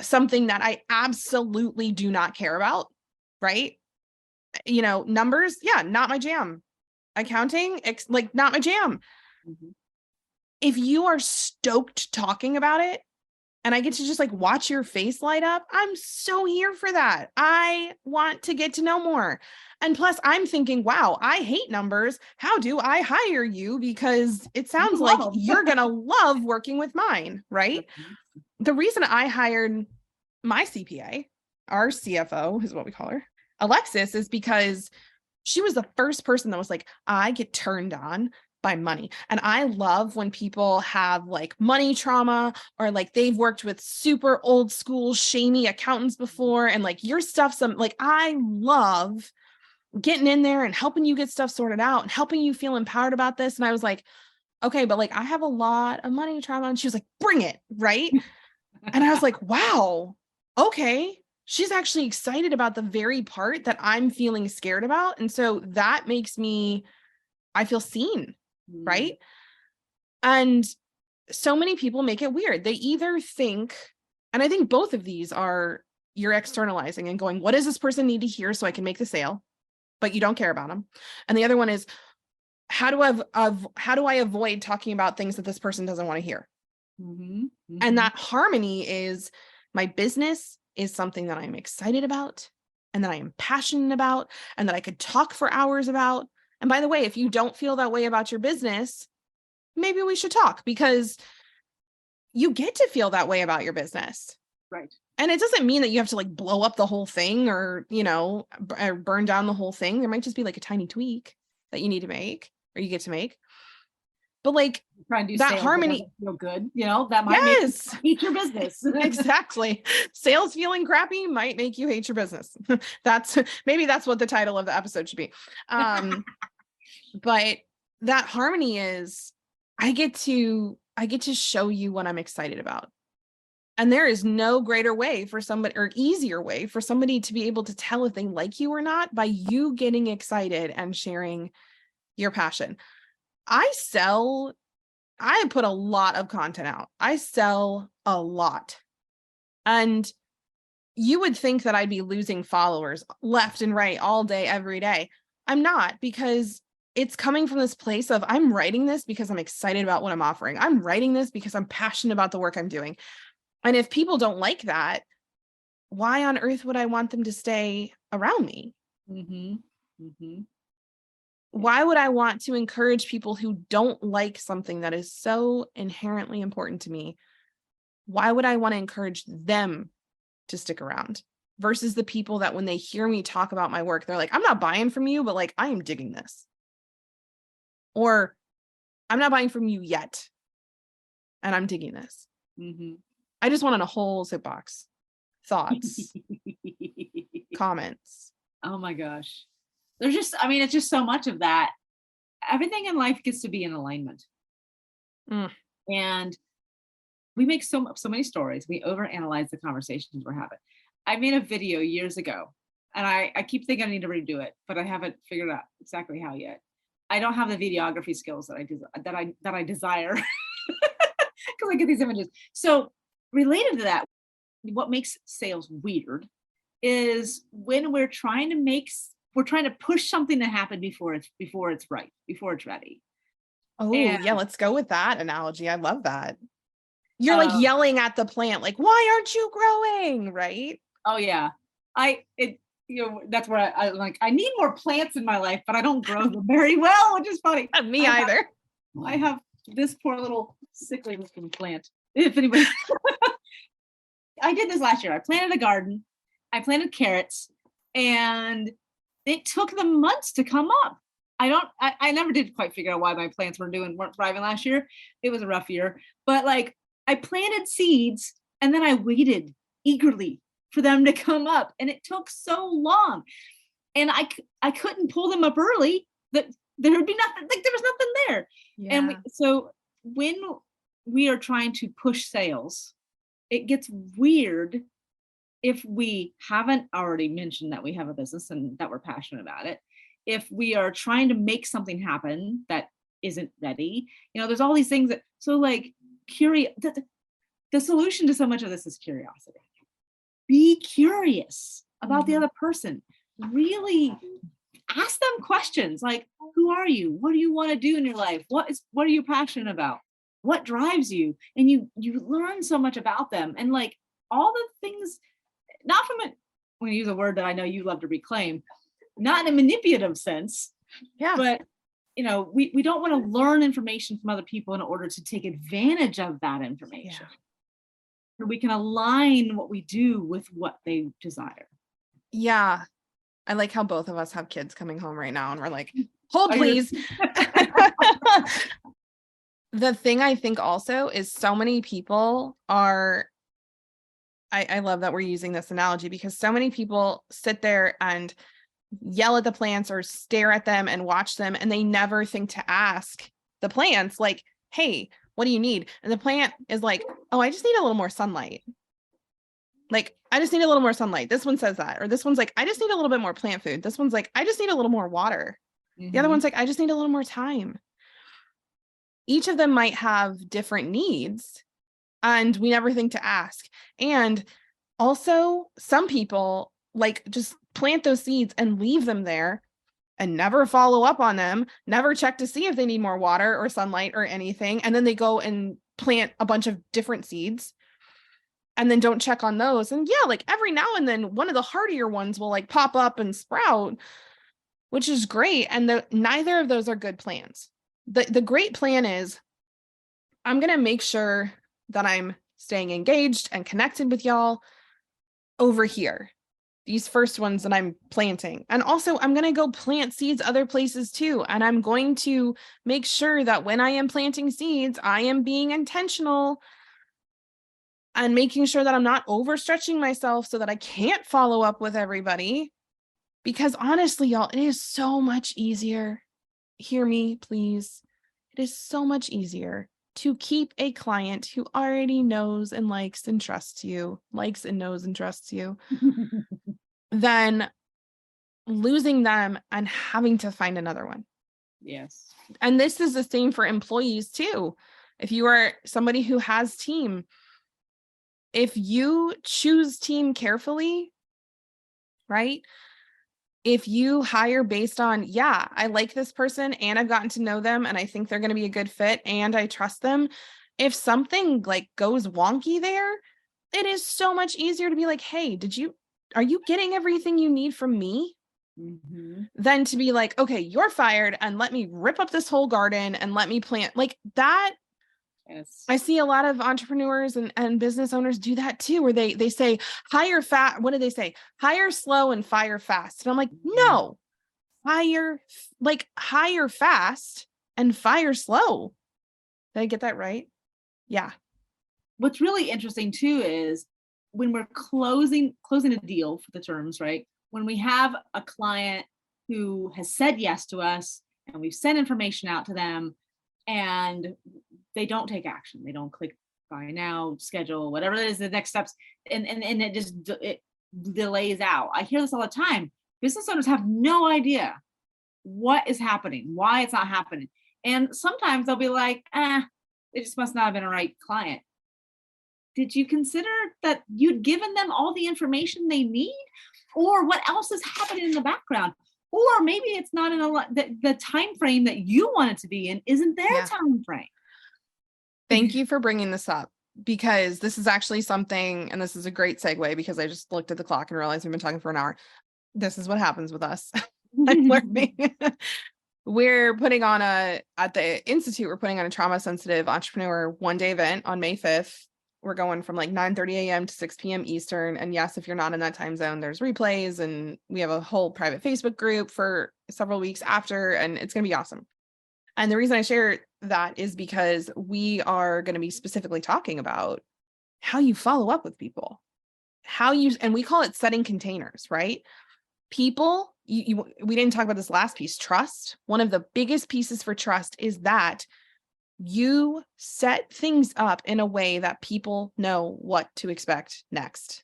something that I absolutely do not care about, right? Numbers, not my jam. Accounting, not my jam. Mm-hmm. If you are stoked talking about it and I get to just watch your face light up, I'm so here for that. I want to get to know more. And plus I'm thinking, wow, I hate numbers. How do I hire you? Because it sounds like you're going to love working with mine, right? The reason I hired my CPA, our CFO is what we call her, Alexis, is because she was the first person that was like, I get turned on by money. And I love when people have money trauma, or they've worked with super old school shamey accountants before. And your stuff's I love getting in there and helping you get stuff sorted out and helping you feel empowered about this. And I was like, okay, but I have a lot of money trauma. And she was like, bring it. Right. And I was like, wow, okay. She's actually excited about the very part that I'm feeling scared about. And so that makes I feel seen. Right. And so many people make it weird. They either think, and I think both of these are, you're externalizing and going, what does this person need to hear so I can make the sale? But you don't care about them. And the other one is, how do I avoid talking about things that this person doesn't want to hear? Mm-hmm. Mm-hmm. And that harmony is, my business is something that I'm excited about and that I am passionate about and that I could talk for hours about. And by the way, if you don't feel that way about your business, maybe we should talk, because you get to feel that way about your business. Right. And it doesn't mean that you have to like blow up the whole thing or, or burn down the whole thing. There might just be like a tiny tweak that you need to make or you get to make. But like trying to do that sales harmony, that feel good, that might make you hate your business. Exactly. Sales feeling crappy might make you hate your business. That's what the title of the episode should be. But that harmony is, I get to show you what I'm excited about. And there is no greater way for somebody, or easier way for somebody to be able to tell if they like you or not, by you getting excited and sharing your passion. I put a lot of content out. I sell a lot. And you would think that I'd be losing followers left and right all day, every day. I'm not, because it's coming from this place of, I'm writing this because I'm excited about what I'm offering. I'm writing this because I'm passionate about the work I'm doing. And if people don't like that, why on earth would I want them to stay around me? Mm-hmm. Mm-hmm. Why would I want to encourage people who don't like something that is so inherently important to me? Why would I want to encourage them to stick around versus the people that when they hear me talk about my work, they're like, I'm not buying from you, but like, I am digging this. Or I'm not buying from you yet, and I'm digging this. Mm-hmm. I just want on a whole soapbox. Thoughts, comments. Oh my gosh. There's just, it's just so much of that. Everything in life gets to be in alignment. And we make so many stories. We overanalyze the conversations we're having. I made a video years ago, and I keep thinking I need to redo it, but I haven't figured out exactly how yet. I don't have the videography skills that I desire because I get these images. So related to that, what makes sales weird is when we're trying to push something to happen before it's right, before it's ready. Oh, yeah, let's go with that analogy. I love that. You're like yelling at the plant, like, why aren't you growing? Right? Oh yeah. That's where I like, I need more plants in my life, but I don't grow them very well, which is funny. Me either. I have this poor little sickly looking plant. If anybody, I did this last year. I planted a garden. I planted carrots, and it took them months to come up. I never did quite figure out why my plants weren't thriving last year. It was a rough year, but like I planted seeds and then I waited eagerly for them to come up, and it took so long, and I couldn't pull them up early. That there would be nothing, like there was nothing there. Yeah. And so when we are trying to push sales, it gets weird if we haven't already mentioned that we have a business and that we're passionate about it. If we are trying to make something happen that isn't ready, there's all these things that, so like the solution to so much of this is curiosity. Be curious about the other person. Really ask them questions like, who are you? What do you want to do in your life? What are you passionate about? What drives you? And you learn so much about them. And like all the things, not from I'm going to use a word that I know you love to reclaim, not in a manipulative sense. Yeah. But we don't want to learn information from other people in order to take advantage of that information. Yeah. We can align what we do with what they desire. Yeah. I like how both of us have kids coming home right now and we're like, hold please. The thing I think also is so many people are, I love that we're using this analogy, because so many people sit there and yell at the plants or stare at them and watch them, and they never think to ask the plants like, hey, what do you need? And the plant is like, oh, I just need a little more sunlight. Like, I just need a little more sunlight. This one says that. Or this one's like, I just need a little bit more plant food. This one's like, I just need a little more water. Mm-hmm. The other one's like, I just need a little more time. Each of them might have different needs, and we never think to ask. And also, some people like just plant those seeds and leave them there and never follow up on them, never check to see if they need more water or sunlight or anything. And then they go and plant a bunch of different seeds and then don't check on those. And yeah, like every now and then one of the hardier ones will like pop up and sprout, which is great. And neither of those are good plans. The great plan is I'm going to make sure that I'm staying engaged and connected with y'all over here. These first ones that I'm planting. And also I'm going to go plant seeds other places too. And I'm going to make sure that when I am planting seeds, I am being intentional and making sure that I'm not overstretching myself so that I can't follow up with everybody. Because honestly, y'all, it is so much easier. Hear me, please. It is so much easier to keep a client who already knows and likes and trusts you, than losing them and having to find another one. Yes. And this is the same for employees too. If you are somebody who has team, if you choose team carefully, right? If you hire based on, yeah, I like this person and I've gotten to know them and I think they're going to be a good fit and I trust them. If something like goes wonky there, it is so much easier to be like, hey, are you getting everything you need from me? Mm-hmm. Than to be like, okay, you're fired and let me rip up this whole garden and let me plant like that. Yes. I see a lot of entrepreneurs and business owners do that too, where they say hire fast. What do they say? Hire slow and fire fast. And I'm like, no, hire fast and fire slow. Did I get that right? Yeah. What's really interesting too is when we're closing a deal for the terms, right? When we have a client who has said yes to us and we've sent information out to them and they don't take action, they don't click buy now, schedule, whatever it is, the next steps, and it delays out. I hear this all the time. Business owners have no idea what is happening, why it's not happening. And sometimes they'll be like, it just must not have been a right client. Did you consider that you'd given them all the information they need? Or what else is happening in the background? Or maybe it's not in the time frame that you want it to be in isn't their time frame. Thank you for bringing this up, because this is actually something, and this is a great segue because I just looked at the clock and realized we've been talking for an hour. This is what happens with us. We're putting on at the Institute, we're putting on a trauma sensitive entrepreneur 1-day event on May 5th. We're going from like 9:30 a.m. to 6 p.m. Eastern. And yes, if you're not in that time zone, there's replays and we have a whole private Facebook group for several weeks after, and it's going to be awesome. And the reason I share that is because we are going to be specifically talking about how you follow up with people, and we call it setting containers, right? People, we didn't talk about this last piece, trust. One of the biggest pieces for trust is that you set things up in a way that people know what to expect next.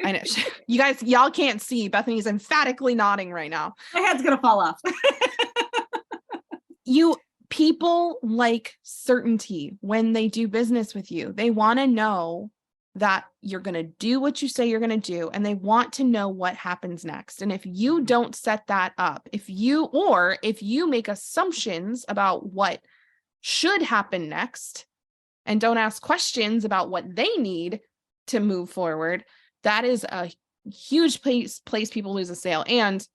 I know y'all can't see, Bethany's emphatically nodding right now. My head's going to fall off. People like certainty when they do business with you. They want to know that you're going to do what you say you're going to do, and they want to know what happens next. And if you don't set that up, if you make assumptions about what should happen next and don't ask questions about what they need to move forward, that is a huge place people lose a sale. And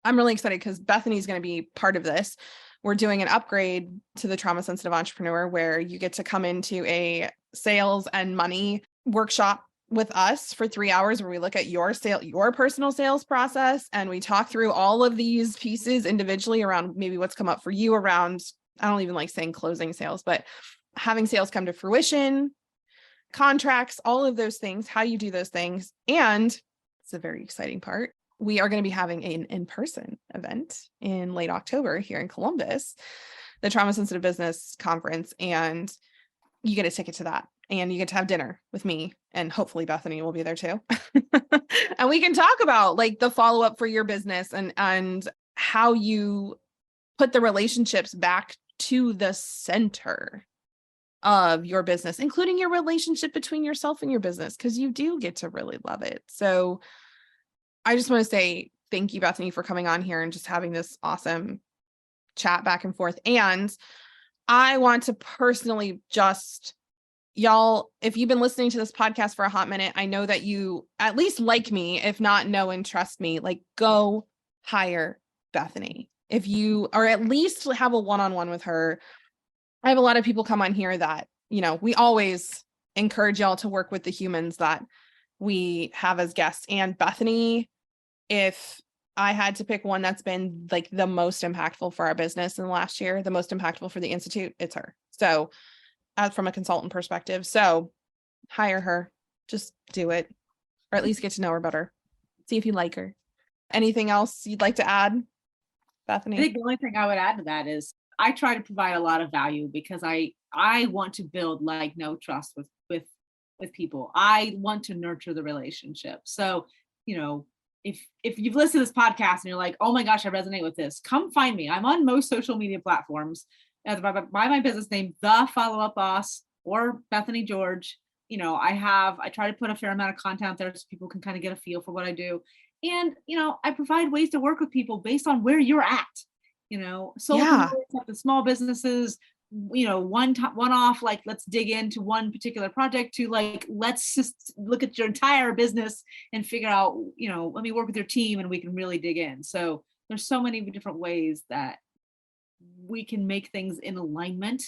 I'm really excited because Bethany's going to be part of this. We're doing an upgrade to the Trauma Sensitive Entrepreneur where you get to come into a sales and money workshop with us for 3 hours where we look at your personal sales process, and we talk through all of these pieces individually around maybe what's come up for you around, I don't even like saying closing sales, but having sales come to fruition, contracts, all of those things, how you do those things. And it's a very exciting part. We are going to be having an in-person event in late October here in Columbus, the Trauma Sensitive Business Conference, and you get a ticket to that, and you get to have dinner with me, and hopefully Bethany will be there too. And we can talk about like the follow-up for your business and how you put the relationships back to the center of your business, including your relationship between yourself and your business, because you do get to really love it. So I just want to say thank you, Bethany, for coming on here and just having this awesome chat back and forth. And I want to personally y'all, if you've been listening to this podcast for a hot minute, I know that you at least like me, if not know and trust me, like go hire Bethany. If you, or at least have a one-on-one with her, I have a lot of people come on here that, we always encourage y'all to work with the humans that we have as guests. And Bethany, if I had to pick one that's been like the most impactful for our business in the last year, the most impactful for the Institute, it's her. So as from a consultant perspective, so hire her, just do it, or at least get to know her better. See if you like her. Anything else you'd like to add, Bethany? I think the only thing I would add to that is I try to provide a lot of value because I want to build like no trust with people. I want to nurture the relationship. So, if you've listened to this podcast and you're like, oh my gosh, I resonate with this, come find me. I'm on most social media platforms as by my business name, The Follow Up Boss or Bethany George. I try to put a fair amount of content out there so people can kind of get a feel for what I do. And, I provide ways to work with people based on where you're at, solopreneurs, the small businesses, one off, like, let's dig into one particular project to like, let's just look at your entire business and figure out, let me work with your team and we can really dig in. So there's so many different ways that we can make things in alignment.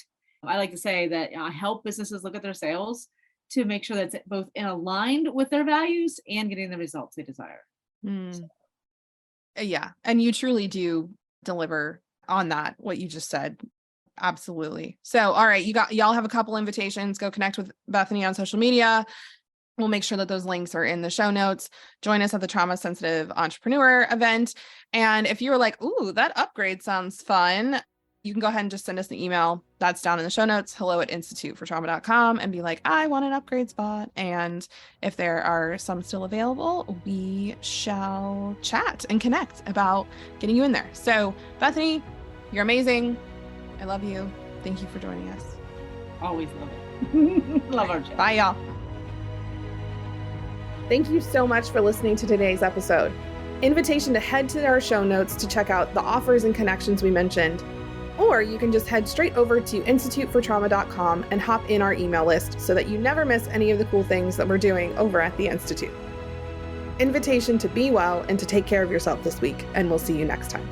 I like to say that I help businesses look at their sales to make sure that it's both in aligned with their values and getting the results they desire. So. Yeah. And you truly do deliver on that, what you just said. Absolutely. So, all right, y'all have a couple invitations. Go connect with Bethany on social media. We'll make sure that those links are in the show notes. Join us at the Trauma Sensitive Entrepreneur event. And if you were like, ooh, that upgrade sounds fun, you can go ahead and just send us an email. That's down in the show notes, hello@institutefortrauma.com, and be like, I want an upgrade spot. And if there are some still available, we shall chat and connect about getting you in there. So, Bethany, you're amazing. I love you. Thank you for joining us. Always love it. Love our chat. Bye, y'all. Thank you so much for listening to today's episode. Invitation to head to our show notes to check out the offers and connections we mentioned. Or you can just head straight over to institutefortrauma.com and hop in our email list so that you never miss any of the cool things that we're doing over at the Institute. Invitation to be well and to take care of yourself this week, and we'll see you next time.